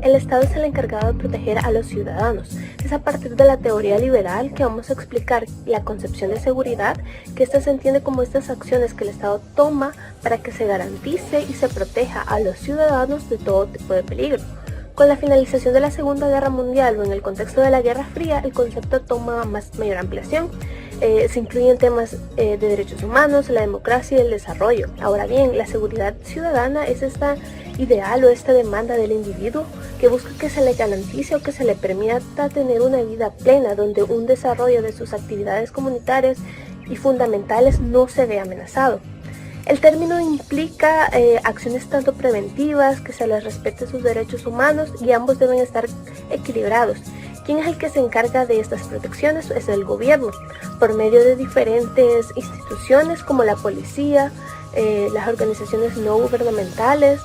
el Estado es el encargado de proteger a los ciudadanos. Es a partir de la teoría liberal que vamos a explicar la concepción de seguridad, que esta se entiende como estas acciones que el Estado toma para que se garantice y se proteja a los ciudadanos de todo tipo de peligro. Con la finalización de la Segunda Guerra Mundial o en el contexto de la Guerra Fría, el concepto toma mayor ampliación. Se incluyen temas de derechos humanos, la democracia y el desarrollo. Ahora bien, la seguridad ciudadana es esta ideal o esta demanda del individuo que busca que se le garantice o que se le permita tener una vida plena donde un desarrollo de sus actividades comunitarias y fundamentales no se ve amenazado. El término implica acciones tanto preventivas, que se les respete sus derechos humanos y ambos deben estar equilibrados. ¿Quién es el que se encarga de estas protecciones? Es el gobierno, por medio de diferentes instituciones como la policía, las organizaciones no gubernamentales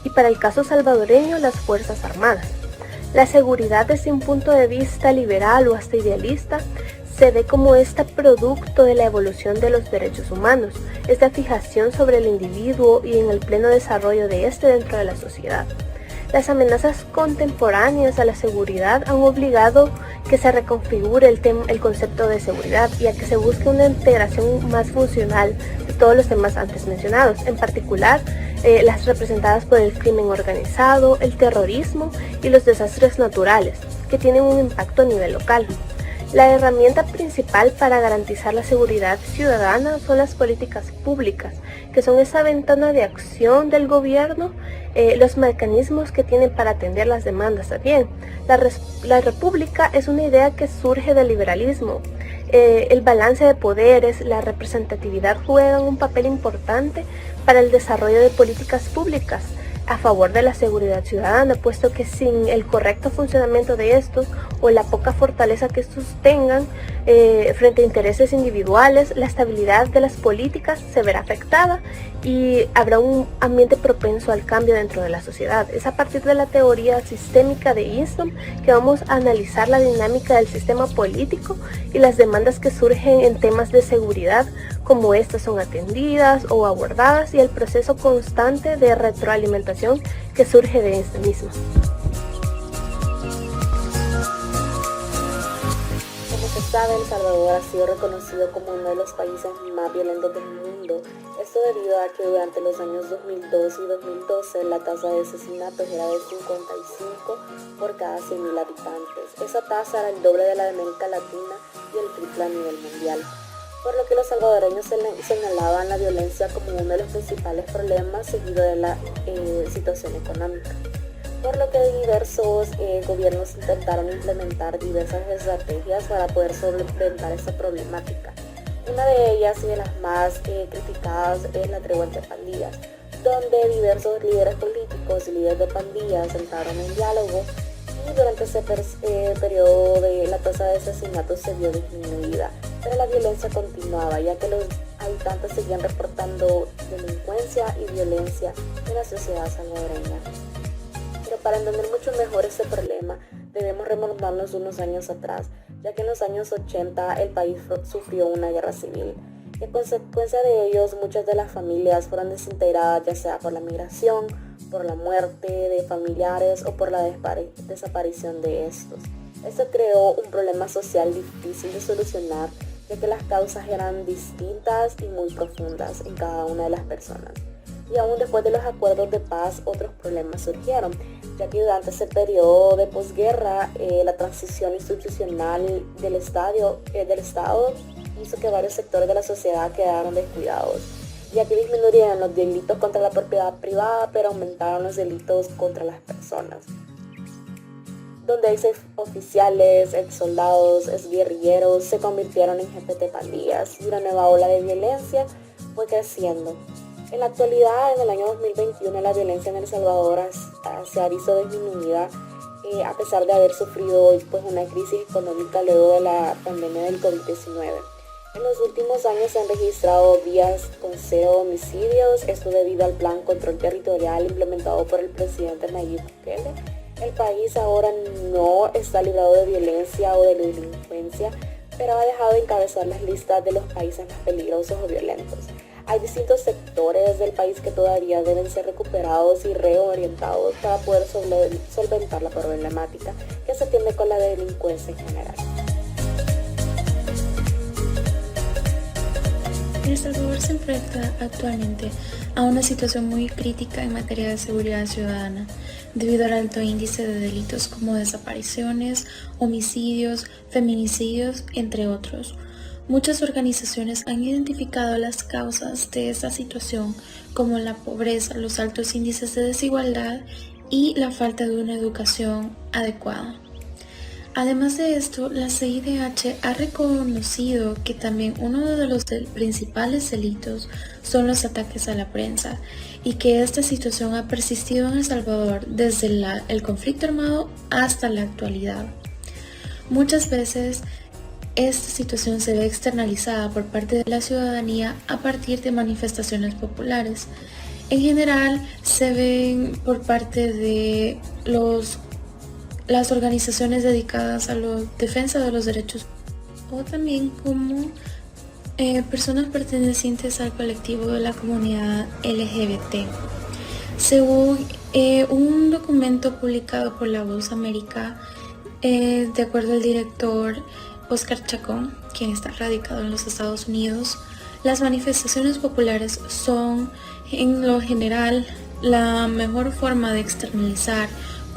y para el caso salvadoreño las Fuerzas Armadas. La seguridad desde un punto de vista liberal o hasta idealista se ve como este producto de la evolución de los derechos humanos, esta fijación sobre el individuo y en el pleno desarrollo de este dentro de la sociedad. Las contemporáneas a la seguridad han obligado que se reconfigure el concepto de seguridad y a que se busque una integración más funcional de todos los temas antes mencionados, en particular las representadas por el crimen organizado, el terrorismo y los desastres naturales, que tienen un impacto a nivel local. La herramienta principal para garantizar la seguridad ciudadana son las políticas públicas, que son esa ventana de acción del gobierno, los mecanismos que tienen para atender las demandas también. La república es una idea que surge del liberalismo. El balance de poderes, la representatividad juegan un papel importante para el desarrollo de políticas públicas a favor de la seguridad ciudadana, puesto que sin el correcto funcionamiento de estos o la poca fortaleza que estos tengan frente a intereses individuales, la estabilidad de las políticas se verá afectada y habrá un ambiente propenso al cambio dentro de la sociedad. Es a partir de la teoría sistémica de Easton que vamos a analizar la dinámica del sistema político y las demandas que surgen en temas de seguridad, cómo estas son atendidas o abordadas y el proceso constante de retroalimentación que surge de este mismo. Como se sabe, El Salvador ha sido reconocido como uno de los países más violentos del mundo. Esto debido a que durante los años 2002 y 2012 la tasa de asesinatos era de 55 por cada 100.000 habitantes. Esa tasa era el doble de la de América Latina y el triple a nivel mundial, por lo que los salvadoreños señalaban la violencia como uno de los principales problemas seguido de la situación económica, por lo que diversos gobiernos intentaron implementar diversas estrategias para poder solventar esta problemática. Una de ellas y de las más criticadas es la tregua entre pandillas, donde diversos líderes políticos y líderes de pandillas entraron en diálogo y durante ese periodo de la tasa de asesinatos se vio disminuida, pero la violencia continuaba ya que los habitantes seguían reportando delincuencia y violencia en la sociedad salvadoreña. Pero para entender mucho mejor este problema debemos remontarnos unos años atrás, ya que en los años 80 el país sufrió una guerra civil. Y a consecuencia de ellos, muchas de las familias fueron desintegradas, ya sea por la migración, por la muerte de familiares o por la desaparición de estos. Esto creó un problema social difícil de solucionar, ya que las causas eran distintas y muy profundas en cada una de las personas. Y aún después de los acuerdos de paz, otros problemas surgieron, ya que durante ese periodo de posguerra, la transición institucional del Estado hizo que varios sectores de la sociedad quedaron descuidados, ya que disminuyeron los delitos contra la propiedad privada, pero aumentaron los delitos contra las personas, donde ex oficiales, ex soldados, ex guerrilleros se convirtieron en jefes de pandillas y una nueva ola de violencia fue creciendo. En la actualidad, en el año 2021, la violencia en El Salvador se ha visto disminuida a pesar de haber sufrido una crisis económica luego de la pandemia del COVID-19. En los últimos años se han registrado días con 0 homicidios, esto debido al Plan Control Territorial implementado por el presidente Nayib Bukele. El país ahora no está librado de violencia o de delincuencia, pero ha dejado de encabezar las listas de los países más peligrosos o violentos. Hay distintos sectores del país que todavía deben ser recuperados y reorientados para poder solventar la problemática que se tiene con la delincuencia en general. El Salvador se enfrenta actualmente a una situación muy crítica en materia de seguridad ciudadana, debido al alto índice de delitos como desapariciones, homicidios, feminicidios, entre otros. Muchas organizaciones han identificado las causas de esta situación como la pobreza, los altos índices de desigualdad y la falta de una educación adecuada. Además de esto, la CIDH ha reconocido que también uno de los principales delitos son los ataques a la prensa y que esta situación ha persistido en El Salvador desde el conflicto armado hasta la actualidad. Muchas veces esta situación se ve externalizada por parte de la ciudadanía a partir de manifestaciones populares. En general se ven por parte de las organizaciones dedicadas a la defensa de los derechos o también como personas pertenecientes al colectivo de la comunidad LGBT. Según un documento publicado por La Voz América, de acuerdo al director Oscar Chacón, quien está radicado en los Estados Unidos, las manifestaciones populares son en lo general la mejor forma de externalizar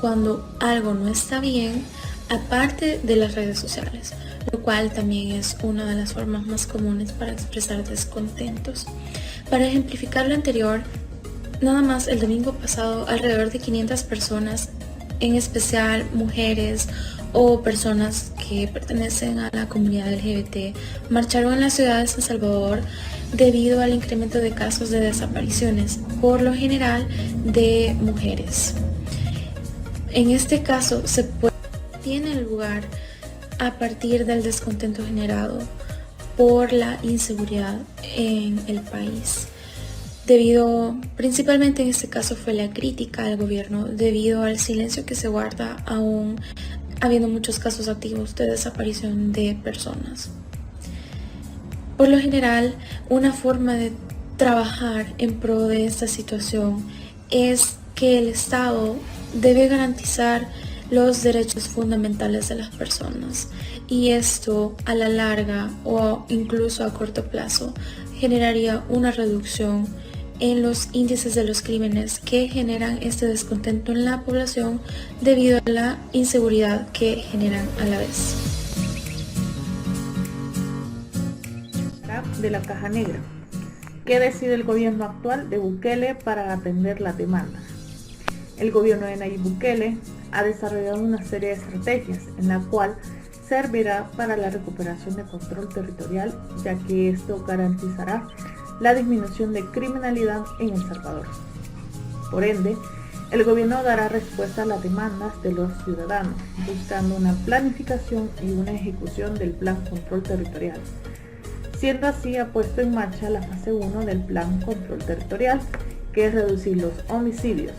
cuando algo no está bien, aparte de las redes sociales, lo cual también es una de las formas más comunes para expresar descontentos. Para ejemplificar lo anterior, nada más el domingo pasado, alrededor de 500 personas, en especial mujeres o personas que pertenecen a la comunidad LGBT, marcharon en la ciudad de San Salvador debido al incremento de casos de desapariciones, por lo general de mujeres. En este caso, tiene lugar a partir del descontento generado por la inseguridad en el país. Principalmente en este caso fue la crítica al gobierno debido al silencio que se guarda aún habiendo muchos casos activos de desaparición de personas. Por lo general, una forma de trabajar en pro de esta situación es que el Estado debe garantizar los derechos fundamentales de las personas, y esto a la larga o incluso a corto plazo generaría una reducción en los índices de los crímenes que generan este descontento en la población debido a la inseguridad que generan a la vez. De la caja negra. ¿Qué decide el gobierno actual de Bukele para atender las demandas? El gobierno de Nayib Bukele ha desarrollado una serie de estrategias en la cual servirá para la recuperación de control territorial, ya que esto garantizará la disminución de criminalidad en El Salvador. Por ende, el gobierno dará respuesta a las demandas de los ciudadanos, buscando una planificación y una ejecución del Plan Control Territorial. Siendo así, ha puesto en marcha la fase 1 del Plan Control Territorial, que es reducir los homicidios,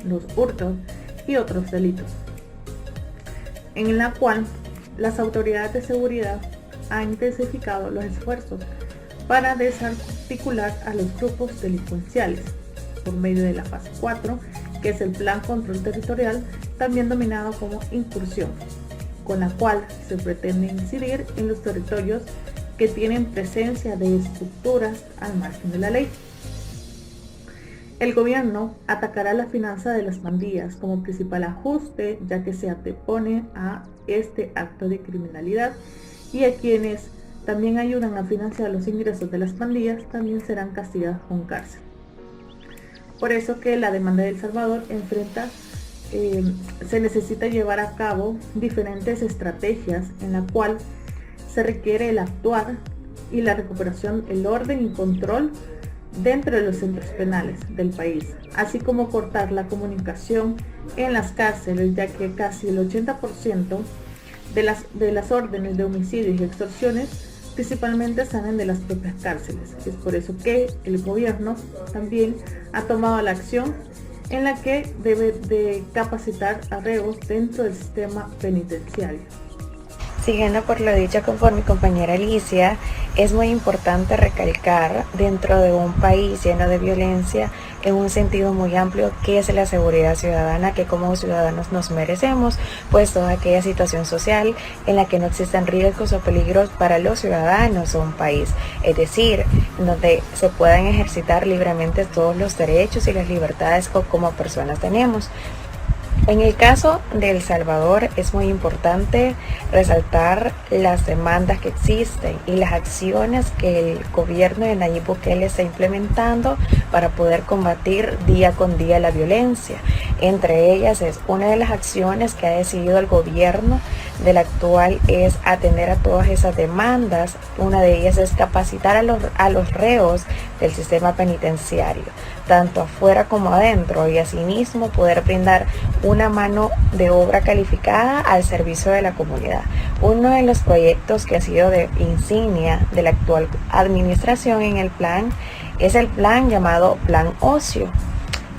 los hurtos y otros delitos, en la cual las autoridades de seguridad han intensificado los esfuerzos para desarticular a los grupos delincuenciales por medio de la fase 4, que es el Plan Control Territorial, también denominado como incursión, con la cual se pretende incidir en los territorios que tienen presencia de estructuras al margen de la ley. El gobierno atacará la finanza de las pandillas como principal ajuste, ya que se antepone a este acto de criminalidad, y a quienes también ayudan a financiar los ingresos de las pandillas también serán castigados con cárcel. Por eso que la demanda de El Salvador se necesita llevar a cabo diferentes estrategias en la cual se requiere el actuar y la recuperación, el orden y control dentro de los centros penales del país, así como cortar la comunicación en las cárceles, ya que casi el 80% de las órdenes de homicidios y extorsiones principalmente salen de las propias cárceles. Es por eso que el gobierno también ha tomado la acción en la que debe de capacitar a reos dentro del sistema penitenciario. Siguiendo por lo dicho por mi compañera Alicia, es muy importante recalcar dentro de un país lleno de violencia, en un sentido muy amplio, qué es la seguridad ciudadana, que como ciudadanos nos merecemos, pues toda aquella situación social en la que no existen riesgos o peligros para los ciudadanos o un país, es decir, donde se puedan ejercitar libremente todos los derechos y las libertades que como personas tenemos. En el caso de El Salvador es muy importante resaltar las demandas que existen y las acciones que el gobierno de Nayib Bukele está implementando para poder combatir día con día la violencia. Entre ellas es una de las acciones que ha decidido el gobierno del actual es atender a todas esas demandas. Una de ellas es capacitar a los reos del sistema penitenciario, tanto afuera como adentro, y asimismo poder brindar una mano de obra calificada al servicio de la comunidad. Uno de los proyectos que ha sido de insignia de la actual administración en el plan es el plan llamado Plan Ocio,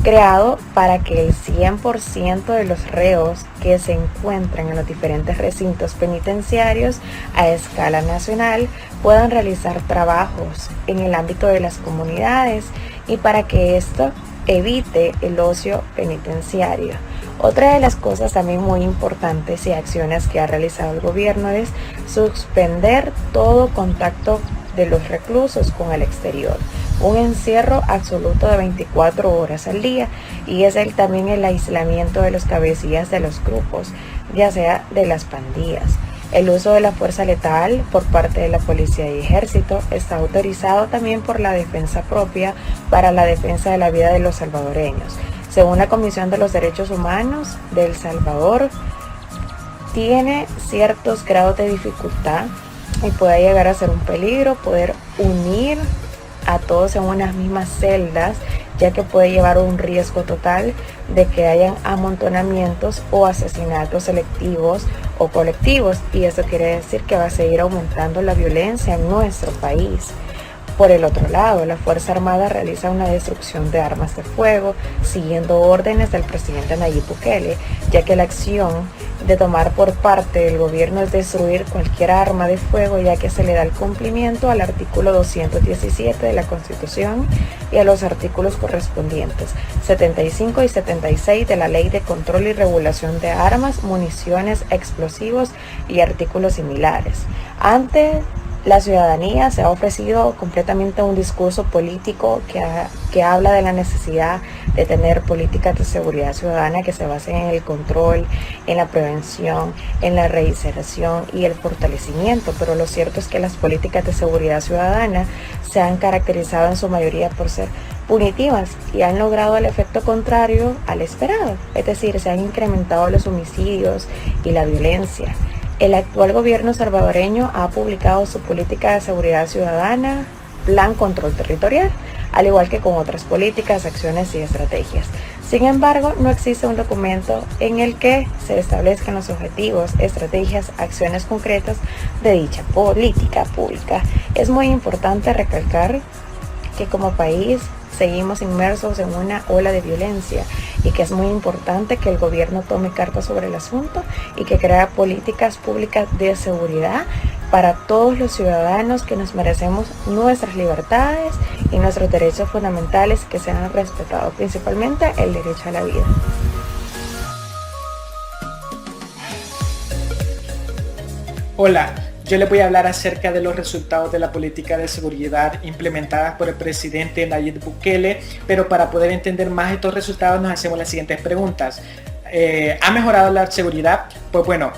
creado para que el 100% de los reos que se encuentran en los diferentes recintos penitenciarios a escala nacional puedan realizar trabajos en el ámbito de las comunidades y para que esto evite el ocio penitenciario. Otra de las cosas también muy importantes y acciones que ha realizado el gobierno es suspender todo contacto de los reclusos con el exterior, un encierro absoluto de 24 horas al día, y es también el aislamiento de los cabecillas de los grupos, ya sea de las pandillas. El uso de la fuerza letal por parte de la policía y ejército está autorizado también por la defensa propia para la defensa de la vida de los salvadoreños. Según la Comisión de los Derechos Humanos de El Salvador, tiene ciertos grados de dificultad y puede llegar a ser un peligro poder unir a todos en unas mismas celdas, ya que puede llevar un riesgo total de que hayan amontonamientos o asesinatos selectivos o colectivos, y eso quiere decir que va a seguir aumentando la violencia en nuestro país. Por el otro lado, la Fuerza Armada realiza una destrucción de armas de fuego siguiendo órdenes del presidente Nayib Bukele, ya que la acción de tomar por parte del gobierno es destruir cualquier arma de fuego, ya que se le da el cumplimiento al artículo 217 de la Constitución y a los artículos correspondientes 75 y 76 de la Ley de Control y Regulación de Armas, Municiones, Explosivos y artículos similares. Ante la ciudadanía se ha ofrecido completamente un discurso político que habla de la necesidad de tener políticas de seguridad ciudadana que se basen en el control, en la prevención, en la reinserción y el fortalecimiento, pero lo cierto es que las políticas de seguridad ciudadana se han caracterizado en su mayoría por ser punitivas y han logrado el efecto contrario al esperado, es decir, se han incrementado los homicidios y la violencia. El actual gobierno salvadoreño ha publicado su política de seguridad ciudadana, Plan Control Territorial, al igual que con otras políticas, acciones y estrategias. Sin embargo, no existe un documento en el que se establezcan los objetivos, estrategias, acciones concretas de dicha política pública. Es muy importante recalcar que como país seguimos inmersos en una ola de violencia y que es muy importante que el gobierno tome cartas sobre el asunto y que crea políticas públicas de seguridad para todos los ciudadanos que nos merecemos nuestras libertades y nuestros derechos fundamentales que sean respetados, principalmente el derecho a la vida. Hola, yo les voy a hablar acerca de los resultados de la política de seguridad implementada por el presidente Nayib Bukele, pero para poder entender más estos resultados nos hacemos las siguientes preguntas. ¿Ha mejorado la seguridad? Pues bueno,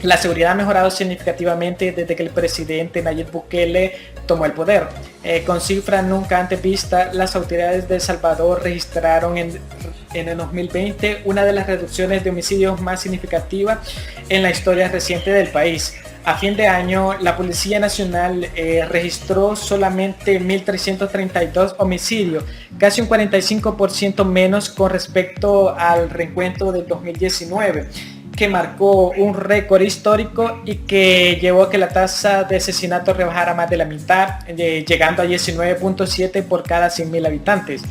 la seguridad ha mejorado significativamente desde que el presidente Nayib Bukele tomó el poder. Con cifras nunca antes vistas, las autoridades de El Salvador registraron en el 2020 una de las reducciones de homicidios más significativas en la historia reciente del país. A fin de año, la Policía Nacional registró solamente 1.332 homicidios, casi un 45% menos con respecto al reencuentro del 2019, que marcó un récord histórico y que llevó a que la tasa de asesinatos rebajara más de la mitad, llegando a 19.7 por cada 100.000 habitantes.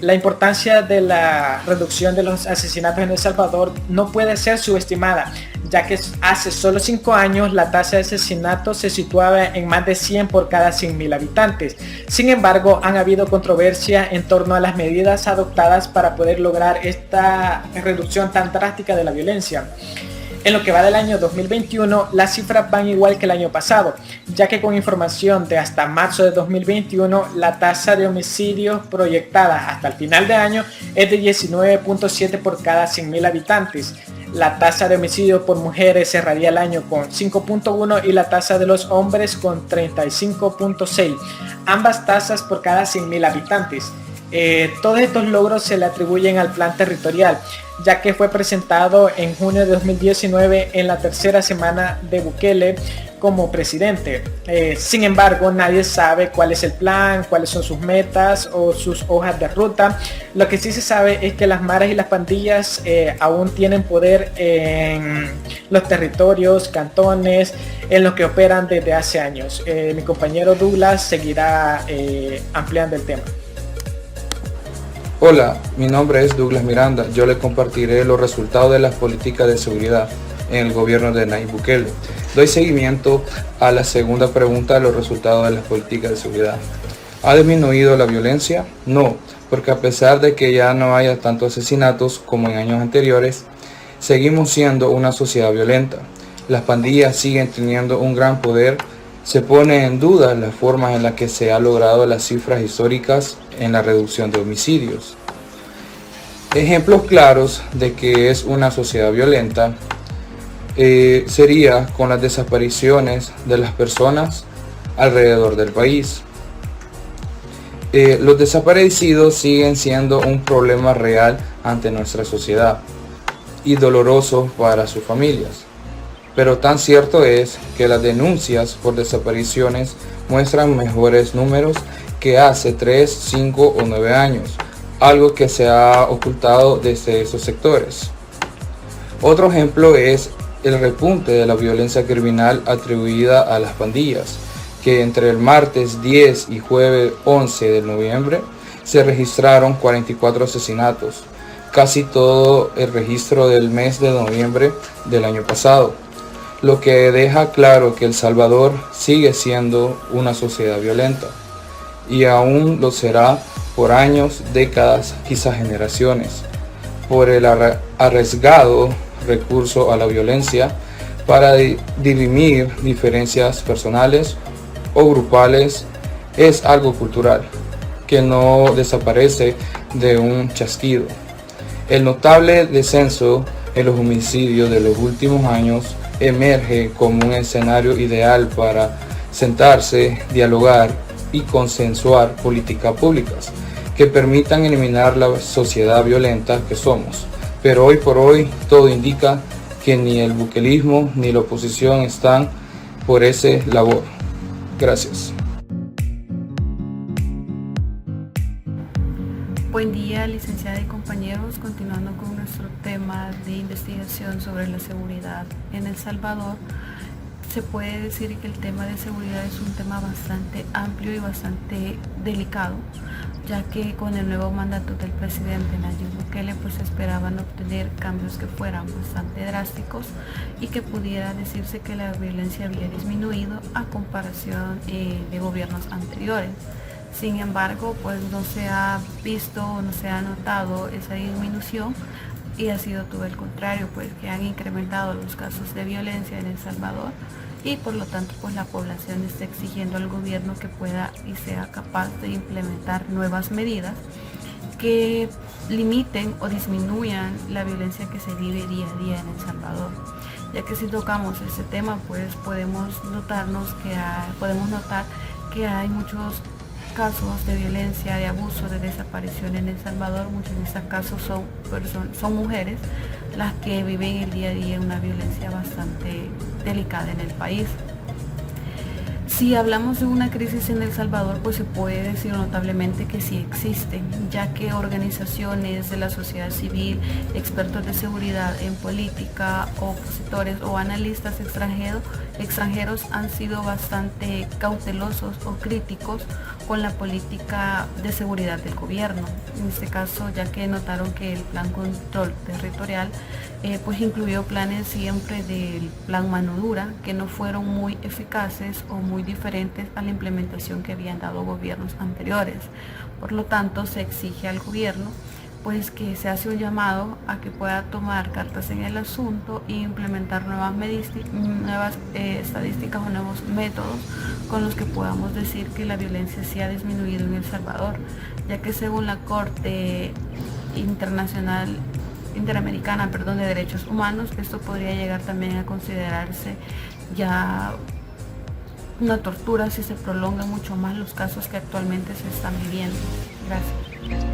La importancia de la reducción de los asesinatos en El Salvador no puede ser subestimada, ya que hace solo 5 años la tasa de asesinato se situaba en más de 100 por cada 100.000 habitantes. Sin embargo, han habido controversia en torno a las medidas adoptadas para poder lograr esta reducción tan drástica de la violencia. En lo que va del año 2021, las cifras van igual que el año pasado, ya que con información de hasta marzo de 2021, la tasa de homicidios proyectada hasta el final de año es de 19.7 por cada 100.000 habitantes. La tasa de homicidios por mujeres cerraría el año con 5.1 y la tasa de los hombres con 35.6, ambas tasas por cada 100.000 habitantes. Todos estos logros se le atribuyen al plan territorial, ya que fue presentado en junio de 2019 en la tercera semana de Bukele como presidente. Sin embargo, nadie sabe cuál es el plan, cuáles son sus metas o sus hojas de ruta. Lo que sí se sabe es que las maras y las pandillas aún tienen poder en los territorios, cantones, en los que operan desde hace años. Mi compañero Douglas seguirá ampliando el tema. Hola, mi nombre es Douglas Miranda. Yo le compartiré los resultados de las políticas de seguridad en el gobierno de Nayib Bukele. Doy seguimiento a la segunda pregunta de los resultados de las políticas de seguridad. ¿Ha disminuido la violencia? No, porque a pesar de que ya no haya tantos asesinatos como en años anteriores, seguimos siendo una sociedad violenta. Las pandillas siguen teniendo un gran poder. Se pone en duda la forma en la que se han logrado las cifras históricas en la reducción de homicidios. Ejemplos claros de que es una sociedad violenta sería con las desapariciones de las personas alrededor del país. Los desaparecidos siguen siendo un problema real ante nuestra sociedad y doloroso para sus familias. Pero tan cierto es que las denuncias por desapariciones muestran mejores números que hace 3, 5 o 9 años, algo que se ha ocultado desde esos sectores. Otro ejemplo es el repunte de la violencia criminal atribuida a las pandillas, que entre el martes 10 y jueves 11 de noviembre se registraron 44 asesinatos, casi todo el registro del mes de noviembre del año pasado, lo que deja claro que El Salvador sigue siendo una sociedad violenta y aún lo será por años, décadas, quizás generaciones, por el arriesgado recurso a la violencia para dirimir diferencias personales o grupales. Es algo cultural que no desaparece de un chasquido. El notable descenso en los homicidios de los últimos años emerge como un escenario ideal para sentarse, dialogar y consensuar políticas públicas que permitan eliminar la sociedad violenta que somos. Pero hoy por hoy todo indica que ni el bukelismo ni la oposición están por ese labor. Gracias. Buen día, licenciada y compañeros. Continuando con nuestro tema de investigación sobre la seguridad en El Salvador, se puede decir que el tema de seguridad es un tema bastante amplio y bastante delicado, ya que con el nuevo mandato del presidente Nayib Bukele pues esperaban obtener cambios que fueran bastante drásticos y que pudiera decirse que la violencia había disminuido a comparación de gobiernos anteriores. Sin embargo, pues no se ha visto o no se ha notado esa disminución y ha sido todo el contrario, pues que han incrementado los casos de violencia en El Salvador y por lo tanto pues la población está exigiendo al gobierno que pueda y sea capaz de implementar nuevas medidas que limiten o disminuyan la violencia que se vive día a día en El Salvador. Ya que si tocamos este tema pues podemos notar que hay muchos casos de violencia, de abuso, de desaparición en El Salvador. Muchos de estos casos son mujeres las que viven el día a día una violencia bastante delicada en el país. Si hablamos de una crisis en El Salvador, pues se puede decir notablemente que sí existe, ya que organizaciones de la sociedad civil, expertos de seguridad en política, opositores o analistas extranjeros han sido bastante cautelosos o críticos con la política de seguridad del gobierno. En este caso, ya que notaron que el plan control territorial pues incluyó planes siempre del plan mano dura, que no fueron muy eficaces o muy diferentes a la implementación que habían dado gobiernos anteriores. Por lo tanto, se exige al gobierno pues que se hace un llamado a que pueda tomar cartas en el asunto e implementar nuevas estadísticas o nuevos métodos con los que podamos decir que la violencia sí ha disminuido en El Salvador, ya que según la Corte Interamericana de Derechos Humanos, esto podría llegar también a considerarse ya una tortura si se prolongan mucho más los casos que actualmente se están viviendo. Gracias.